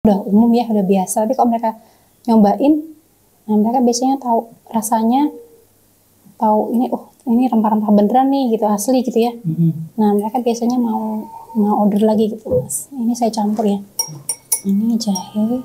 udah umum ya, udah biasa. Tapi kalau mereka nyobain, nah mereka biasanya tahu rasanya, tahu ini ini rempah-rempah beneran nih gitu, asli gitu ya. Nah mereka biasanya mau order lagi gitu Mas. Ini saya campur ya. Ini jahe.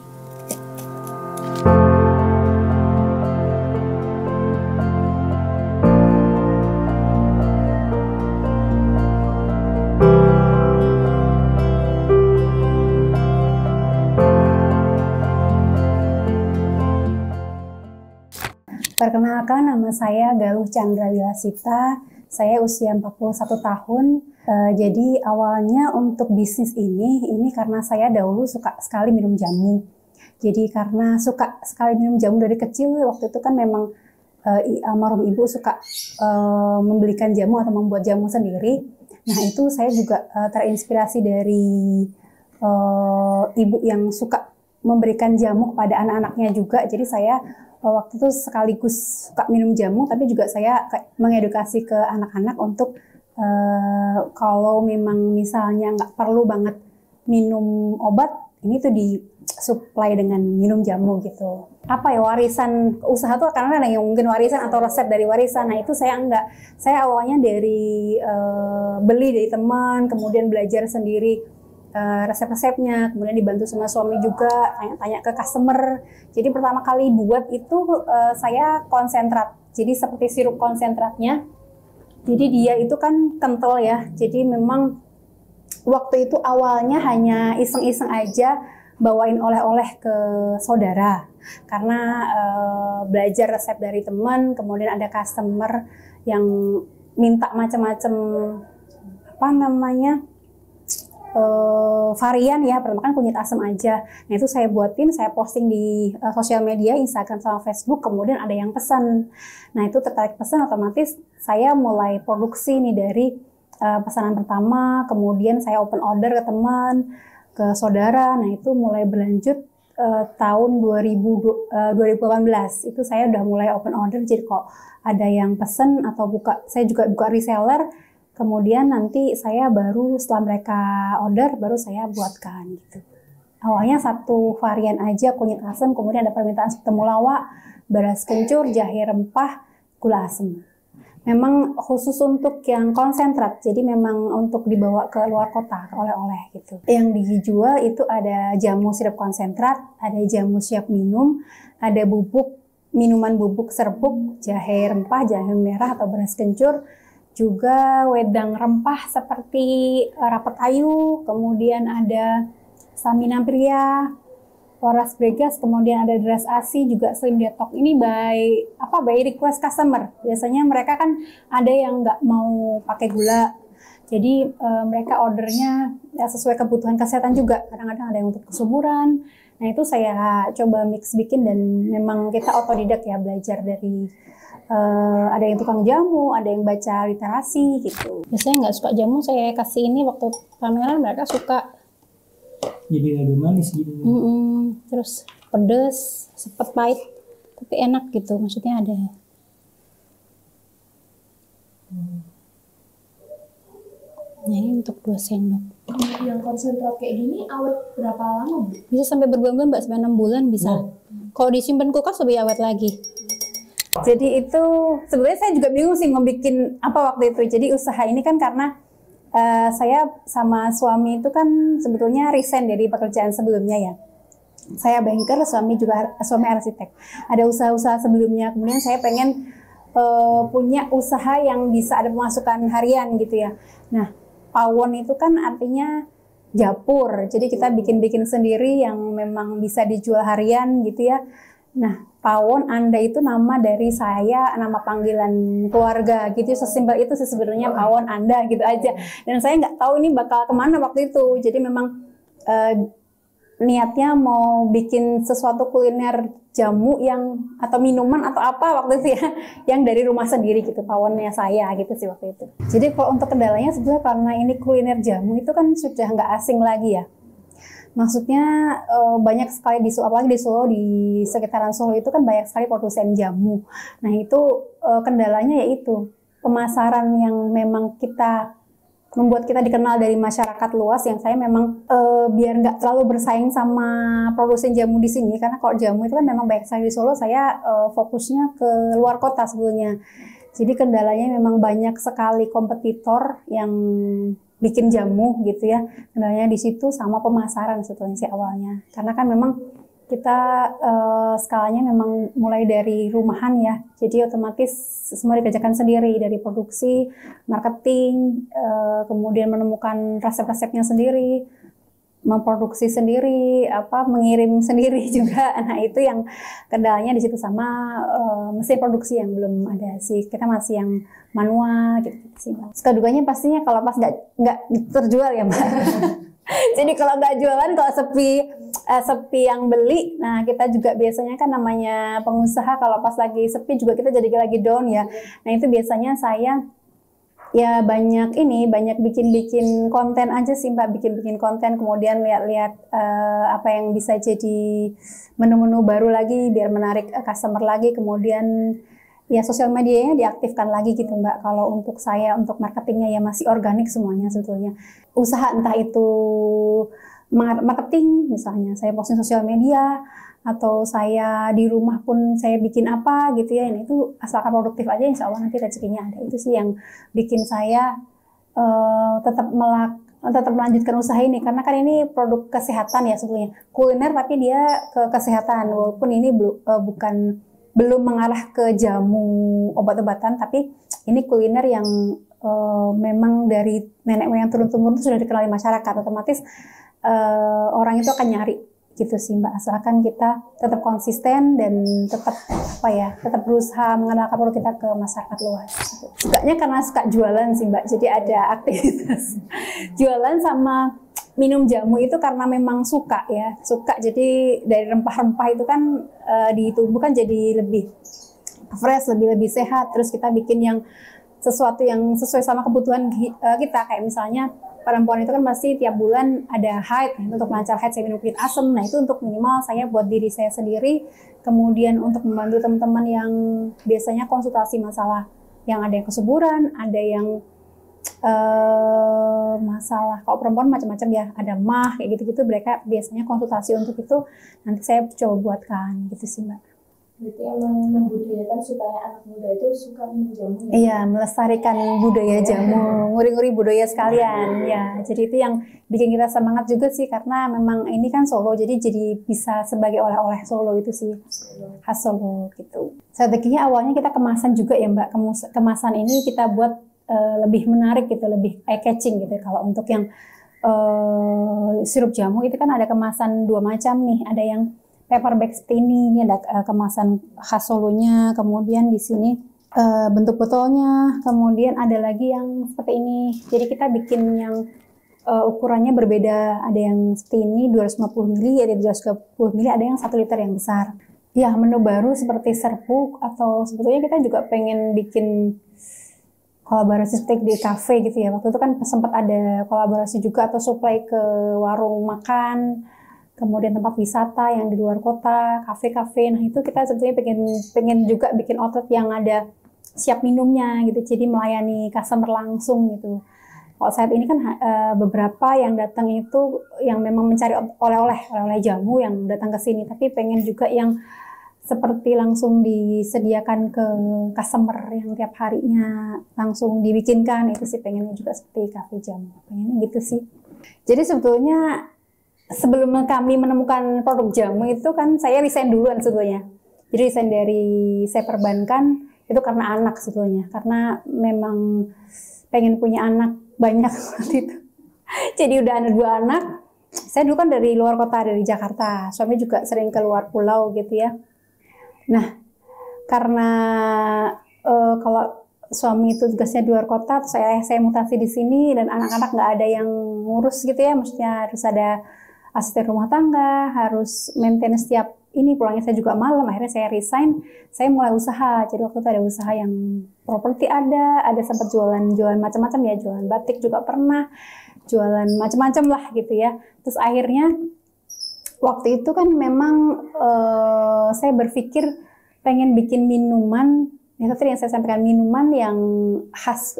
Perkenalkan, nama saya Galuh Chandra Wilasita. Saya usia 41 tahun. Jadi awalnya untuk bisnis ini karena saya dahulu suka sekali minum jamu. Jadi karena suka sekali minum jamu dari kecil, waktu itu kan memang almarhum ibu suka membelikan jamu atau membuat jamu sendiri. Nah itu saya juga terinspirasi dari ibu yang suka memberikan jamu kepada anak-anaknya juga. Jadi saya waktu itu sekaligus suka minum jamu, tapi juga saya mengedukasi ke anak-anak untuk kalau memang misalnya nggak perlu banget minum obat, ini tuh disuplai dengan minum jamu gitu. Apa ya, warisan usaha tuh karena ada yang mungkin warisan atau resep dari warisan. Nah itu saya enggak. Saya awalnya dari beli dari teman, kemudian belajar sendiri resep-resepnya, kemudian dibantu sama suami juga, tanya-tanya ke customer. Jadi pertama kali buat itu saya konsentrat, jadi seperti sirup konsentratnya. Jadi dia itu kan kental ya, jadi memang waktu itu awalnya hanya iseng-iseng aja bawain oleh-oleh ke saudara. Karena belajar resep dari teman, kemudian ada customer yang minta macam-macam varian ya, pertama kan kunyit asam aja. Nah itu saya buatin, saya posting di sosial media, Instagram sama Facebook, kemudian ada yang pesan. Nah itu tertarik pesan, otomatis saya mulai produksi nih dari pesanan pertama, kemudian saya open order ke teman, ke saudara. Nah itu mulai berlanjut tahun 2018, itu saya udah mulai open order. Jadi kok ada yang pesan atau saya juga buka reseller. Kemudian nanti saya baru setelah mereka order, baru saya buatkan gitu. Awalnya satu varian aja, kunyit asam, kemudian ada permintaan temulawak, beras kencur, jahe rempah, gula asam. Memang khusus untuk yang konsentrat, jadi memang untuk dibawa ke luar kota, ke oleh-oleh gitu. Yang dijual itu ada jamu sirup konsentrat, ada jamu siap minum, ada minuman bubuk serbuk, jahe rempah, jahe merah atau beras kencur, juga wedang rempah seperti rapet ayu, kemudian ada stamina pria, poras bregas, kemudian ada deras asi, juga slim detox. Ini by request customer. Biasanya mereka kan ada yang nggak mau pakai gula, jadi mereka ordernya ya sesuai kebutuhan kesehatan juga. Kadang-kadang ada yang untuk kesuburan. Nah itu saya coba mix bikin, dan memang kita otodidak ya, belajar dari ada yang tukang jamu, ada yang baca literasi gitu. Biasanya nggak suka jamu, saya kasih ini waktu pameran, mereka suka. Jadi ada manis gitu. Terus pedes, sepet, pahit, tapi enak gitu, maksudnya ada. Nah ini untuk 2 sendok. Yang konsentrat kayak gini awet berapa lama, Bu? Bisa sampai berbulan-bulan, Mbak, sampai 6 bulan bisa. Kalau disimpan kulkas lebih awet lagi. Jadi itu sebenarnya saya juga bingung sih mau bikin apa waktu itu. Jadi usaha ini kan karena saya sama suami itu kan sebetulnya resign dari pekerjaan sebelumnya ya. Saya banker, suami arsitek. Ada usaha-usaha sebelumnya. Kemudian saya pengen punya usaha yang bisa ada pemasukan harian gitu ya. Nah, pawon itu kan artinya japur. Jadi kita bikin-bikin sendiri yang memang bisa dijual harian gitu ya. Nah, pawon Anda itu nama dari saya, nama panggilan keluarga gitu, sesimpel itu sih sebenarnya, pawon Anda gitu aja. Dan saya nggak tahu ini bakal kemana waktu itu. Jadi memang niatnya mau bikin sesuatu kuliner jamu atau minuman atau apa waktu itu ya, yang dari rumah sendiri gitu, pawonnya saya gitu sih waktu itu. Jadi kalau untuk kendalanya sebenarnya karena ini kuliner jamu itu kan sudah nggak asing lagi ya. Maksudnya banyak sekali apalagi di Solo, di sekitaran Solo itu kan banyak sekali produsen jamu. Nah itu kendalanya yaitu pemasaran yang memang kita membuat kita dikenal dari masyarakat luas, yang saya memang biar nggak terlalu bersaing sama produsen jamu di sini, karena kalau jamu itu kan memang banyak sekali di Solo, saya fokusnya ke luar kota sebetulnya. Jadi kendalanya memang banyak sekali kompetitor yang bikin jamu gitu ya. Kendalanya di situ sama pemasaran sebetulnya sih awalnya, karena kan memang kita skalanya memang mulai dari rumahan ya, jadi otomatis semua dikerjakan sendiri, dari produksi, marketing, kemudian menemukan resep-resepnya sendiri, memproduksi sendiri, mengirim sendiri juga. Nah itu yang kendalanya di situ, sama mesin produksi yang belum ada sih, kita masih yang manual gitu sih. Suka duganya pastinya kalau pas nggak terjual ya Mbak. Jadi kalau nggak jualan, kalau sepi yang beli, nah kita juga biasanya kan namanya pengusaha, kalau pas lagi sepi juga kita jadi lagi down ya. Nah itu biasanya saya ya banyak bikin konten aja sih Mbak, bikin konten, kemudian lihat-lihat apa yang bisa jadi menu-menu baru lagi biar menarik customer lagi, kemudian ya sosial medianya diaktifkan lagi gitu Mbak. Kalau untuk saya, untuk marketingnya ya masih organik semuanya sebetulnya. Usaha entah itu marketing, misalnya saya posting sosial media, atau saya di rumah pun saya bikin apa gitu ya, ini itu asalkan produktif aja, insya Allah nanti rezekinya ada. Itu sih yang bikin saya tetap melanjutkan usaha ini, karena kan ini produk kesehatan ya sebetulnya, kuliner tapi dia ke kesehatan, walaupun ini belum mengarah ke jamu obat-obatan, tapi ini kuliner yang memang dari nenek moyang turun-temurun sudah dikenali masyarakat, otomatis orang itu akan nyari gitu sih Mbak, asalkan kita tetap konsisten dan tetap berusaha mengenalkan produk kita ke masyarakat luas. Sukanya karena suka jualan sih Mbak, jadi ada aktivitas jualan sama minum jamu itu karena memang suka, jadi dari rempah-rempah itu kan di tubuh kan jadi lebih fresh, lebih sehat. Terus kita bikin yang sesuatu yang sesuai sama kebutuhan kita, kayak misalnya perempuan itu kan pasti tiap bulan ada haid, untuk melancar haid saya minum kunyit asem. Nah itu untuk minimal saya buat diri saya sendiri, kemudian untuk membantu teman-teman yang biasanya konsultasi masalah yang ada yang kesuburan, ada yang masalah, kalau perempuan macam-macam ya, ada mah kayak gitu-gitu, mereka biasanya konsultasi untuk itu, nanti saya coba buatkan gitu sih Mbak. Berarti emang membudayakan supaya anak muda itu suka minum jamu ya? Iya, melestarikan budaya jamu, nguri-nguri budaya sekalian ya. Jadi itu yang bikin kita semangat juga sih, karena memang ini kan Solo, jadi bisa sebagai oleh-oleh Solo itu sih, khas Solo gitu. Strateginya awalnya kita kemasan juga ya Mbak, kemasan ini kita buat lebih menarik gitu, lebih eye catching gitu. Kalau untuk yang sirup jamu itu kan ada kemasan dua macam nih, ada yang paper bag seperti ini ada kemasan khas Solonya, kemudian di sini bentuk botolnya, kemudian ada lagi yang seperti ini. Jadi kita bikin yang ukurannya berbeda, ada yang seperti ini 250 ml, ada 230 ml, ada yang 1 liter yang besar. Ya, menu baru seperti serbuk, atau sebetulnya kita juga pengen bikin kolaborasi steak di cafe gitu ya. Waktu itu kan sempat ada kolaborasi juga, atau supply ke warung makan, kemudian tempat wisata yang di luar kota, kafe-kafe. Nah itu kita sebetulnya pengen juga bikin outlet yang ada siap minumnya gitu, jadi melayani customer langsung gitu. Kalau saat ini kan beberapa yang datang itu yang memang mencari oleh-oleh jamu yang datang ke sini, tapi pengen juga yang seperti langsung disediakan ke customer yang tiap harinya langsung dibikinkan. Itu sih pengennya juga seperti kafe jamu, pengennya gitu sih. Jadi sebetulnya sebelum kami menemukan produk jamu itu kan saya resign duluan sebetulnya. Jadi resign dari saya perbankan itu karena anak sebetulnya, karena memang pengen punya anak banyak waktu itu. Jadi udah ada 2 anak. Saya dulu kan dari luar kota, dari Jakarta. Suami juga sering keluar pulau gitu ya. Nah, karena kalau suami itu tugasnya di luar kota, terus saya mutasi di sini, dan anak-anak nggak ada yang ngurus gitu ya, maksudnya harus ada asisten rumah tangga, harus maintain setiap ini, pulangnya saya juga malam. Akhirnya saya resign, saya mulai usaha. Jadi waktu itu ada usaha yang properti, ada sempat jualan macam-macam ya, jualan batik juga pernah, jualan macam-macam lah gitu ya. Terus akhirnya waktu itu kan memang saya berpikir pengen bikin minuman, ya tadi yang saya sampaikan, minuman yang khas,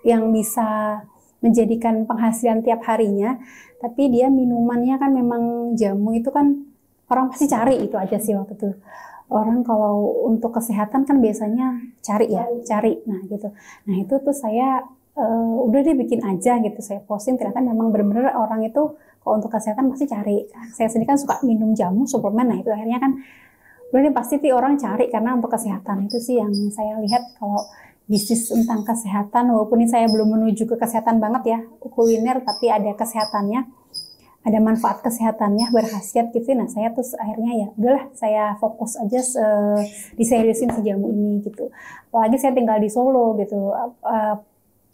yang bisa menjadikan penghasilan tiap harinya, tapi dia minumannya kan memang jamu itu kan orang pasti cari, itu aja sih waktu itu. Orang kalau untuk kesehatan kan biasanya cari. Nah gitu. Nah itu tuh saya udah deh bikin aja gitu, saya posting, ternyata memang benar-benar orang itu kalau untuk kesehatan pasti cari. Saya sendiri kan suka minum jamu, suplemen, nah itu akhirnya kan udah deh pasti tuh orang cari karena untuk kesehatan. Itu sih yang saya lihat kalau bisnis tentang kesehatan, walaupun ini saya belum menuju ke kesehatan banget ya, kuliner, tapi ada kesehatannya, ada manfaat kesehatannya, berkhasiat gitu. Nah saya terus akhirnya ya udahlah, saya fokus aja diseriusin si jamu ini gitu. Apalagi saya tinggal di Solo gitu,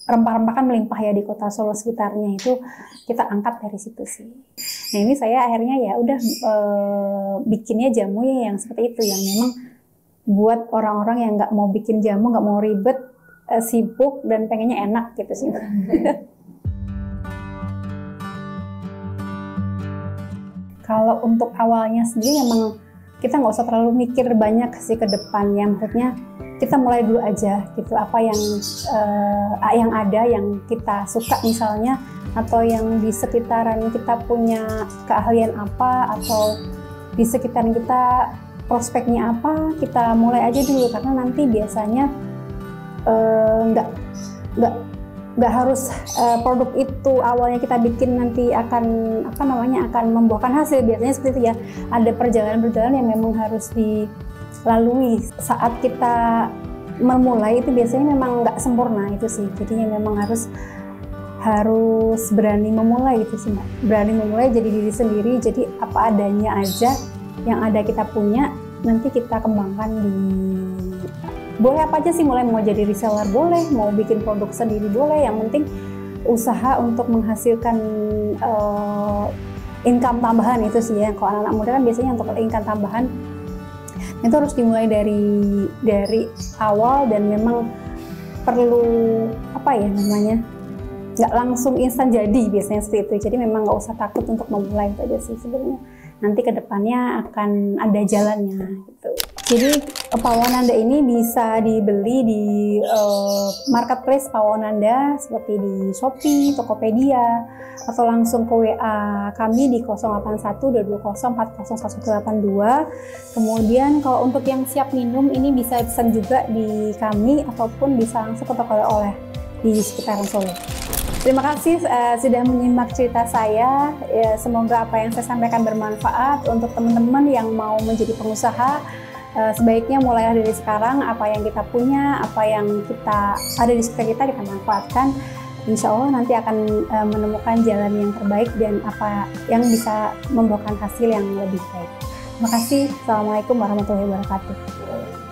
rempah-rempah kan melimpah ya di kota Solo sekitarnya, itu kita angkat dari situ sih. Nah ini saya akhirnya ya udah bikinnya jamu ya yang seperti itu, yang memang buat orang-orang yang nggak mau bikin jamu, nggak mau ribet, sibuk dan pengennya enak gitu sih. Kalau untuk awalnya sendiri memang kita nggak usah terlalu mikir banyak sih ke depannya, maksudnya kita mulai dulu aja gitu, apa yang ada, yang kita suka misalnya, atau yang di sekitaran kita punya keahlian apa, atau di sekitaran kita prospeknya apa, kita mulai aja dulu, karena nanti biasanya nggak harus produk itu awalnya kita bikin nanti akan akan membuahkan hasil. Biasanya seperti itu ya, ada perjalanan-perjalanan yang memang harus dilalui saat kita memulai, itu biasanya memang nggak sempurna itu sih. Jadinya memang harus berani memulai gitu sih Mbak. Berani memulai jadi diri sendiri, jadi apa adanya aja yang ada kita punya, nanti kita kembangkan boleh apa aja sih, mulai mau jadi reseller boleh, mau bikin produk sendiri boleh, yang penting usaha untuk menghasilkan income tambahan itu sih ya. Kalau anak-anak muda kan biasanya untuk income tambahan itu harus dimulai dari awal, dan memang perlu nggak langsung instan jadi, biasanya seperti itu. Jadi memang nggak usah takut untuk memulai, itu aja sih sebenarnya. Nanti kedepannya akan ada jalannya gitu. Jadi Pawonanda ini bisa dibeli di marketplace Pawonanda seperti di Shopee, Tokopedia, atau langsung ke WA kami di 081220401182. Kemudian kalau untuk yang siap minum ini bisa pesan juga di kami, ataupun bisa langsung ke toko oleh di sekitaran Solo. Terima kasih sudah menyimak cerita saya. Ya, semoga apa yang saya sampaikan bermanfaat untuk teman-teman yang mau menjadi pengusaha. Sebaiknya mulai dari sekarang, apa yang kita punya, apa yang kita ada di sekitar kita manfaatkan. Insya Allah nanti akan menemukan jalan yang terbaik dan apa yang bisa membuahkan hasil yang lebih baik. Terima kasih. Assalamualaikum warahmatullahi wabarakatuh.